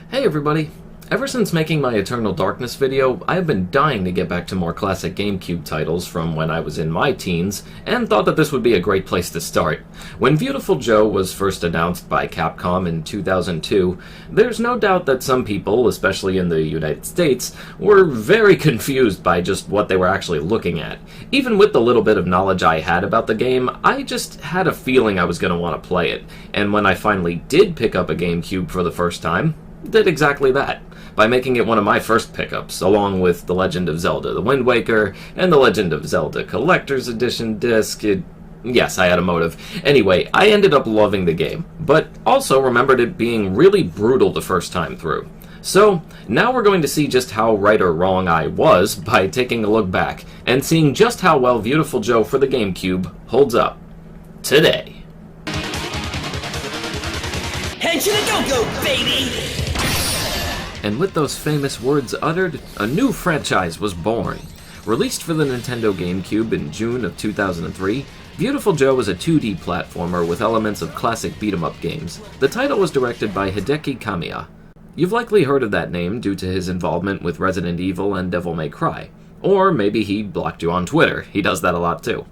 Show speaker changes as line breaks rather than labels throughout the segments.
Hey everybody! Ever since making my Eternal Darkness video, I have been dying to get back to more classic GameCube titles from when I was in my teens, and thought that this would be a great place to start. When Viewtiful Joe was first announced by Capcom in 2002, there's no doubt that some people, especially in the United States, were very confused by just what they were actually looking at. Even with the little bit of knowledge I had about the game, I just had a feeling I was going to want to play it, and when I finally did pick up a GameCube for the first time, did exactly that, by making it one of my first pickups, along with The Legend of Zelda: The Wind Waker and The Legend of Zelda Collector's Edition disc. Yes, I had a motive. Anyway, I ended up loving the game, but also remembered it being really brutal the first time through. So, now we're going to see just how right or wrong I was by taking a look back, and seeing just how well Viewtiful Joe for the GameCube holds up today.
Henshin and go, baby!
And with those famous words uttered, a new franchise was born. Released for the Nintendo GameCube in June of 2003, Viewtiful Joe is a 2D platformer with elements of classic beat-em-up games. The title was directed by Hideki Kamiya. You've likely heard of that name due to his involvement with Resident Evil and Devil May Cry. Or maybe he blocked you on Twitter, he does that a lot too.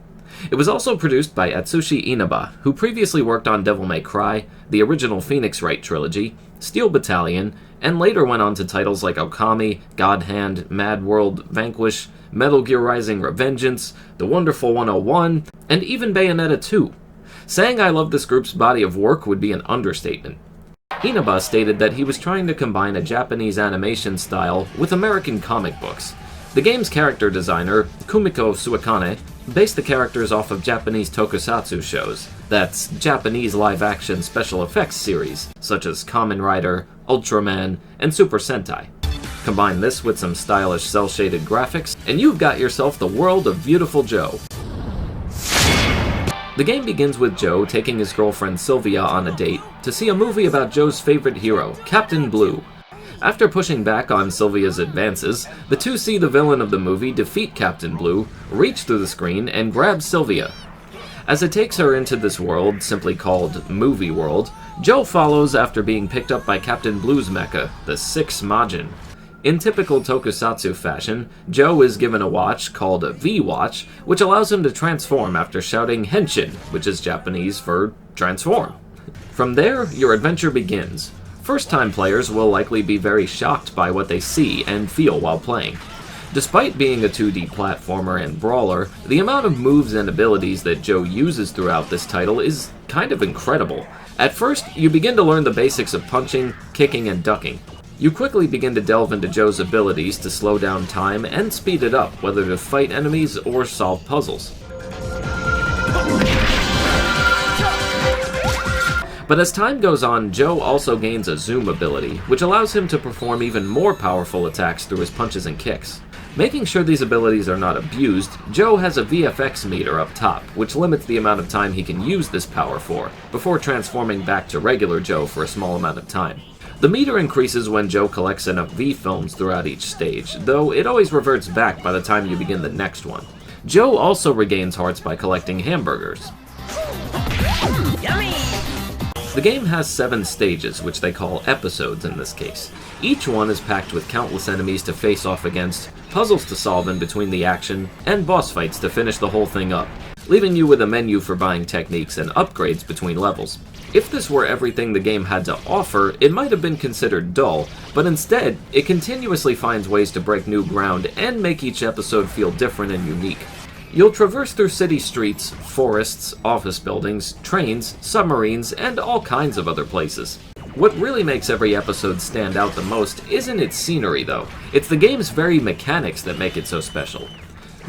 It was also produced by Atsushi Inaba, who previously worked on Devil May Cry, the original Phoenix Wright trilogy, Steel Battalion, and later went on to titles like Okami, God Hand, Mad World, Vanquish, Metal Gear Rising: Revengeance, The Wonderful 101, and even Bayonetta 2. Saying I love this group's body of work would be an understatement. Inaba stated that he was trying to combine a Japanese animation style with American comic books. The game's character designer, Kumiko Suekane, based the characters off of Japanese tokusatsu shows, that's Japanese live-action special effects series, such as Kamen Rider, Ultraman, and Super Sentai. Combine this with some stylish cel-shaded graphics, and you've got yourself the world of Viewtiful Joe. The game begins with Joe taking his girlfriend Sylvia on a date to see a movie about Joe's favorite hero, Captain Blue. After pushing back on Sylvia's advances, the two see the villain of the movie defeat Captain Blue, reach through the screen, and grab Sylvia. As it takes her into this world, simply called Movie World, Joe follows after being picked up by Captain Blue's mecha, the Six Majin. In typical tokusatsu fashion, Joe is given a watch called a V-Watch, which allows him to transform after shouting Henshin, which is Japanese for transform. From there, your adventure begins. First-time players will likely be very shocked by what they see and feel while playing. Despite being a 2D platformer and brawler, the amount of moves and abilities that Joe uses throughout this title is kind of incredible. At first, you begin to learn the basics of punching, kicking, and ducking. You quickly begin to delve into Joe's abilities to slow down time and speed it up, whether to fight enemies or solve puzzles. But as time goes on, Joe also gains a zoom ability, which allows him to perform even more powerful attacks through his punches and kicks. Making sure these abilities are not abused, Joe has a VFX meter up top, which limits the amount of time he can use this power for, before transforming back to regular Joe for a small amount of time. The meter increases when Joe collects enough V-films throughout each stage, though it always reverts back by the time you begin the next one. Joe also regains hearts by collecting hamburgers.
Yummy!
The game has 7 stages, which they call episodes in this case. Each one is packed with countless enemies to face off against, puzzles to solve in between the action, and boss fights to finish the whole thing up, leaving you with a menu for buying techniques and upgrades between levels. If this were everything the game had to offer, it might have been considered dull, but instead, it continuously finds ways to break new ground and make each episode feel different and unique. You'll traverse through city streets, forests, office buildings, trains, submarines, and all kinds of other places. What really makes every episode stand out the most isn't its scenery though, it's the game's very mechanics that make it so special.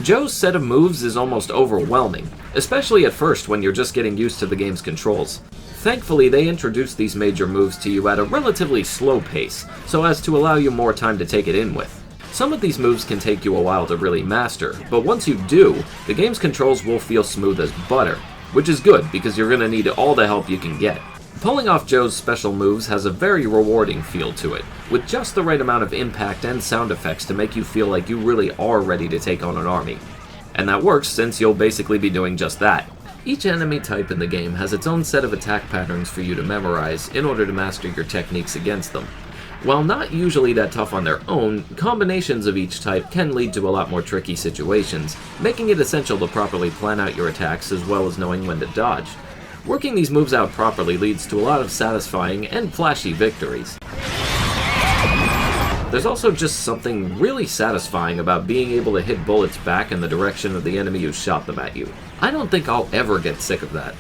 Joe's set of moves is almost overwhelming, especially at first when you're just getting used to the game's controls. Thankfully, they introduce these major moves to you at a relatively slow pace, so as to allow you more time to take it in with. Some of these moves can take you a while to really master, but once you do, the game's controls will feel smooth as butter, which is good because you're going to need all the help you can get. Pulling off Joe's special moves has a very rewarding feel to it, with just the right amount of impact and sound effects to make you feel like you really are ready to take on an army. And that works since you'll basically be doing just that. Each enemy type in the game has its own set of attack patterns for you to memorize in order to master your techniques against them. While not usually that tough on their own, combinations of each type can lead to a lot more tricky situations, making it essential to properly plan out your attacks as well as knowing when to dodge. Working these moves out properly leads to a lot of satisfying and flashy victories. There's also just something really satisfying about being able to hit bullets back in the direction of the enemy who shot them at you. I don't think I'll ever get sick of that.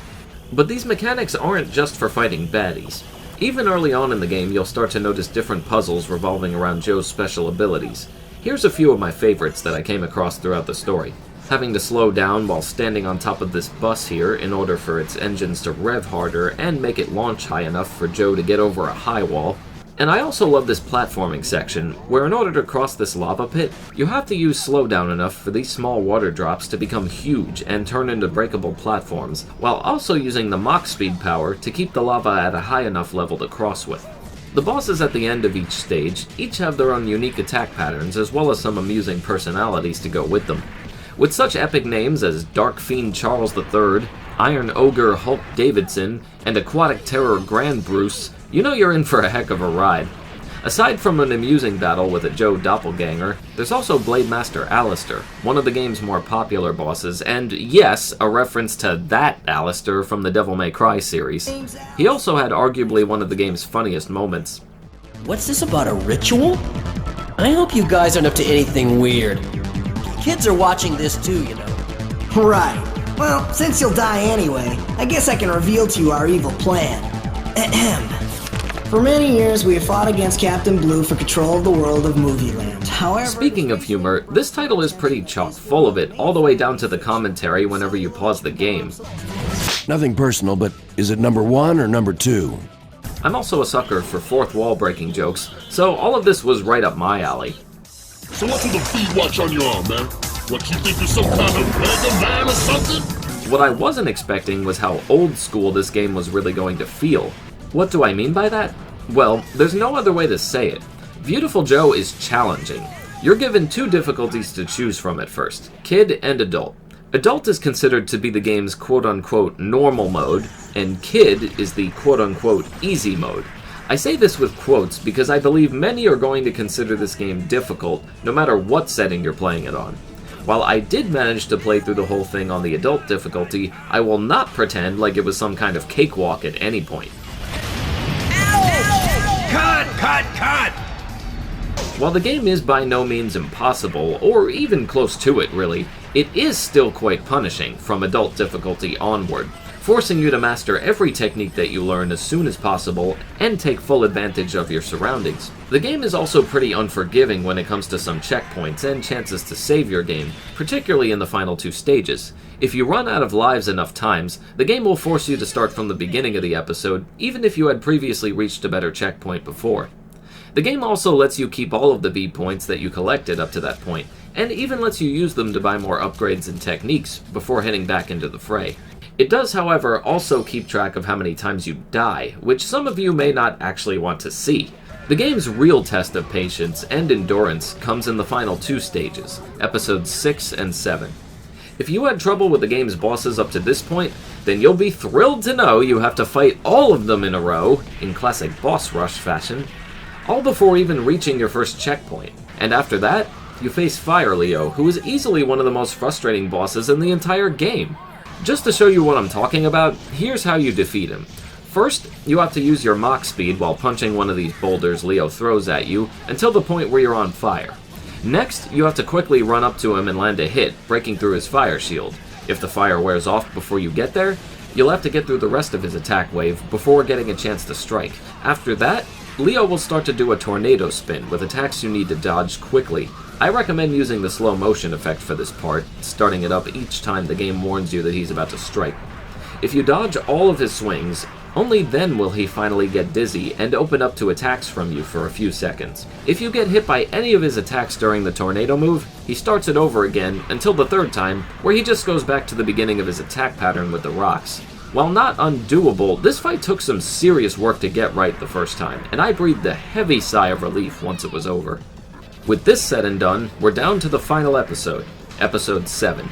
But these mechanics aren't just for fighting baddies. Even early on in the game, you'll start to notice different puzzles revolving around Joe's special abilities. Here's a few of my favorites that I came across throughout the story. Having to slow down while standing on top of this bus here in order for its engines to rev harder and make it launch high enough for Joe to get over a high wall. And I also love this platforming section, where in order to cross this lava pit, you have to use slowdown enough for these small water drops to become huge and turn into breakable platforms, while also using the Mach speed power to keep the lava at a high enough level to cross with. The bosses at the end of each stage each have their own unique attack patterns as well as some amusing personalities to go with them. With such epic names as Dark Fiend Charles III, Iron Ogre Hulk Davidson, and Aquatic Terror Grand Bruce, you know you're in for a heck of a ride. Aside from an amusing battle with a Joe doppelganger, there's also Blade Master Alistair, one of the game's more popular bosses, and yes, a reference to that Alistair from the Devil May Cry series. He also had arguably one of the game's funniest moments.
What's this about, a ritual? I hope you guys aren't up to anything weird. Kids are watching this too, you know.
Right. Well, since you'll die anyway, I guess I can reveal to you our evil plan. Ahem. For many years, we have fought against Captain Blue for control of the world of Movieland. However...
Speaking of humor, this title is pretty chock full of it, all the way down to the commentary whenever you pause the game.
Nothing personal, but is it number 1 or number 2?
I'm also a sucker for fourth wall breaking jokes, so all of this was right up my alley.
So what's with the feed watch on your arm, man? What, you think you're some kind of Mega Man or something?
What I wasn't expecting was how old school this game was really going to feel. What do I mean by that? Well, there's no other way to say it. Viewtiful Joe is challenging. You're given two difficulties to choose from at first, Kid and Adult. Adult is considered to be the game's quote-unquote normal mode, and Kid is the quote-unquote easy mode. I say this with quotes because I believe many are going to consider this game difficult, no matter what setting you're playing it on. While I did manage to play through the whole thing on the adult difficulty, I will not pretend like it was some kind of cakewalk at any point.
Cut!
While the game is by no means impossible, or even close to it really, it is still quite punishing from adult difficulty onward, forcing you to master every technique that you learn as soon as possible and take full advantage of your surroundings. The game is also pretty unforgiving when it comes to some checkpoints and chances to save your game, particularly in the final two stages. If you run out of lives enough times, the game will force you to start from the beginning of the episode, even if you had previously reached a better checkpoint before. The game also lets you keep all of the V points that you collected up to that point, and even lets you use them to buy more upgrades and techniques before heading back into the fray. It does, however, also keep track of how many times you die, which some of you may not actually want to see. The game's real test of patience and endurance comes in the final two stages, episodes 6 and 7. If you had trouble with the game's bosses up to this point, then you'll be thrilled to know you have to fight all of them in a row, in classic boss rush fashion, all before even reaching your first checkpoint. And after that, you face Fire Leo, who is easily one of the most frustrating bosses in the entire game. Just to show you what I'm talking about, here's how you defeat him. First, you have to use your Mach speed while punching one of these boulders Leo throws at you until the point where you're on fire. Next, you have to quickly run up to him and land a hit, breaking through his fire shield. If the fire wears off before you get there, you'll have to get through the rest of his attack wave before getting a chance to strike. After that, Leo will start to do a tornado spin with attacks you need to dodge quickly. I recommend using the slow motion effect for this part, starting it up each time the game warns you that he's about to strike. If you dodge all of his swings, only then will he finally get dizzy and open up to attacks from you for a few seconds. If you get hit by any of his attacks during the tornado move, he starts it over again until the third time, where he just goes back to the beginning of his attack pattern with the rocks. While not undoable, this fight took some serious work to get right the first time, and I breathed a heavy sigh of relief once it was over. With this said and done, we're down to the final episode, episode 7.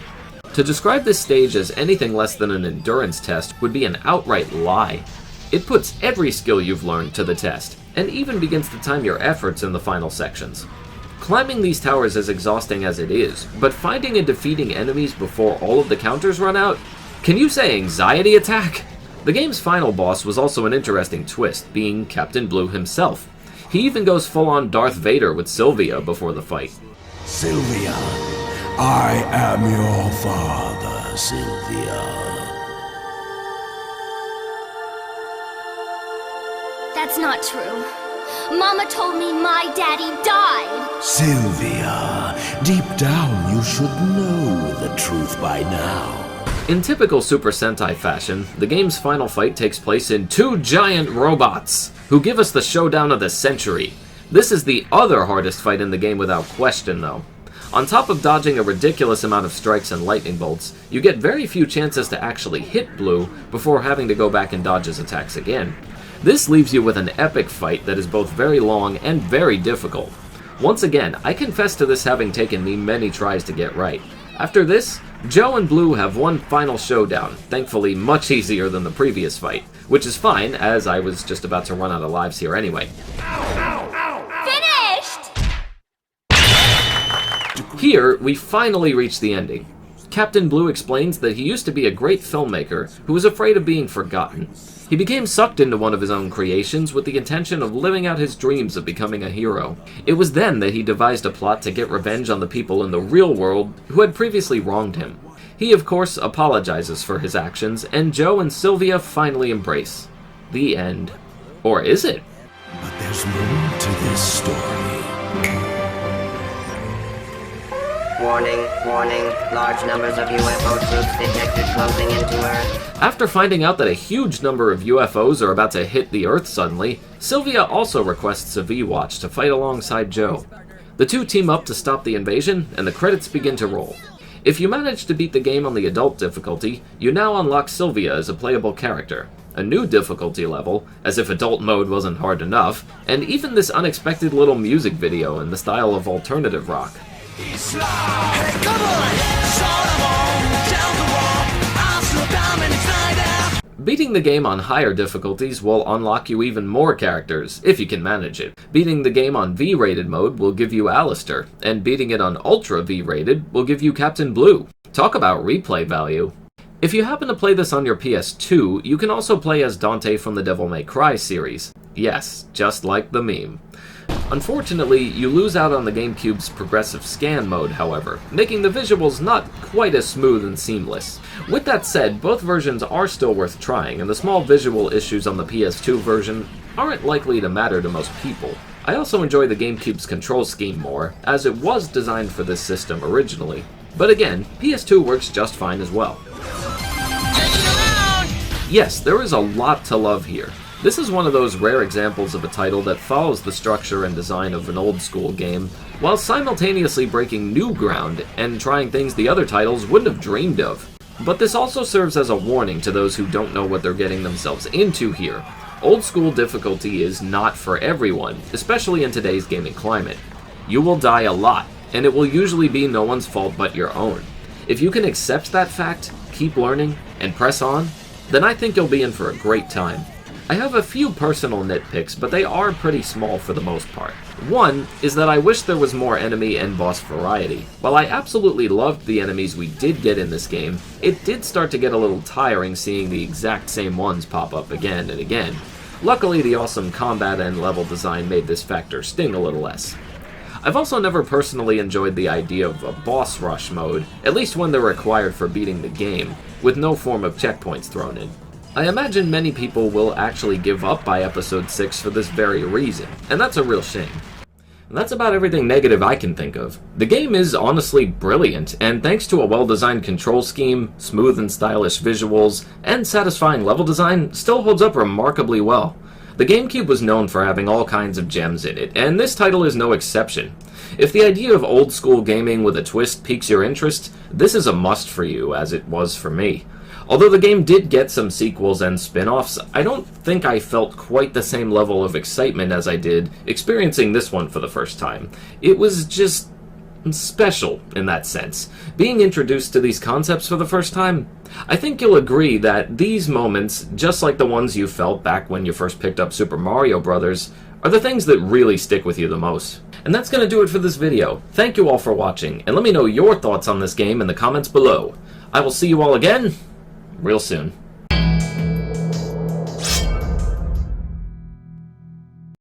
To describe this stage as anything less than an endurance test would be an outright lie. It puts every skill you've learned to the test, and even begins to time your efforts in the final sections. Climbing these towers is exhausting as it is, but finding and defeating enemies before all of the counters run out? Can you say anxiety attack? The game's final boss was also an interesting twist, being Captain Blue himself. He even goes full-on Darth Vader with Sylvia before the fight.
Sylvia, I am your father, Sylvia.
That's not true. Mama told me my daddy died!
Sylvia, deep down you should know the truth by now.
In typical Super Sentai fashion, the game's final fight takes place in 2 giant robots, who give us the showdown of the century. This is the other hardest fight in the game without question, though. On top of dodging a ridiculous amount of strikes and lightning bolts, you get very few chances to actually hit Blue before having to go back and dodge his attacks again. This leaves you with an epic fight that is both very long and very difficult. Once again, I confess to this having taken me many tries to get right. After this, Joe and Blue have one final showdown, thankfully much easier than the previous fight, which is fine, as I was just about to run out of lives here anyway.
Finished!
Here, we finally reach the ending. Captain Blue explains that he used to be a great filmmaker who was afraid of being forgotten. He became sucked into one of his own creations with the intention of living out his dreams of becoming a hero. It was then that he devised a plot to get revenge on the people in the real world who had previously wronged him. He, of course, apologizes for his actions, and Joe and Sylvia finally embrace. The end. Or is it?
But there's more to this story.
Warning, warning, large numbers of UFO troops detected closing into Earth.
After finding out that a huge number of UFOs are about to hit the Earth suddenly, Sylvia also requests a V-Watch to fight alongside Joe. The two team up to stop the invasion, and the credits begin to roll. If you manage to beat the game on the adult difficulty, you now unlock Sylvia as a playable character, a new difficulty level, as if adult mode wasn't hard enough, and even this unexpected little music video in the style of alternative rock. Beating the game on higher difficulties will unlock you even more characters, if you can manage it. Beating the game on V-rated mode will give you Alistair, and beating it on Ultra V-rated will give you Captain Blue. Talk about replay value. If you happen to play this on your PS2, you can also play as Dante from the Devil May Cry series. Yes, just like the meme. Unfortunately, you lose out on the GameCube's progressive scan mode, however, making the visuals not quite as smooth and seamless. With that said, both versions are still worth trying, and the small visual issues on the PS2 version aren't likely to matter to most people. I also enjoy the GameCube's control scheme more, as it was designed for this system originally. But again, PS2 works just fine as well. Yes, there is a lot to love here. This is one of those rare examples of a title that follows the structure and design of an old-school game, while simultaneously breaking new ground and trying things the other titles wouldn't have dreamed of. But this also serves as a warning to those who don't know what they're getting themselves into here. Old-school difficulty is not for everyone, especially in today's gaming climate. You will die a lot, and it will usually be no one's fault but your own. If you can accept that fact, keep learning, and press on, then I think you'll be in for a great time. I have a few personal nitpicks, but they are pretty small for the most part. One is that I wish there was more enemy and boss variety. While I absolutely loved the enemies we did get in this game, it did start to get a little tiring seeing the exact same ones pop up again and again. Luckily, the awesome combat and level design made this factor sting a little less. I've also never personally enjoyed the idea of a boss rush mode, at least when they're required for beating the game, with no form of checkpoints thrown in. I imagine many people will actually give up by episode 6 for this very reason, and that's a real shame. And that's about everything negative I can think of. The game is honestly brilliant, and thanks to a well-designed control scheme, smooth and stylish visuals, and satisfying level design, still holds up remarkably well. The GameCube was known for having all kinds of gems in it, and this title is no exception. If the idea of old-school gaming with a twist piques your interest, this is a must for you, as it was for me. Although the game did get some sequels and spin-offs, I don't think I felt quite the same level of excitement as I did experiencing this one for the first time. It was just special in that sense. Being introduced to these concepts for the first time, I think you'll agree that these moments, just like the ones you felt back when you first picked up Super Mario Bros., are the things that really stick with you the most. And that's going to do it for this video. Thank you all for watching, and let me know your thoughts on this game in the comments below. I will see you all again real soon.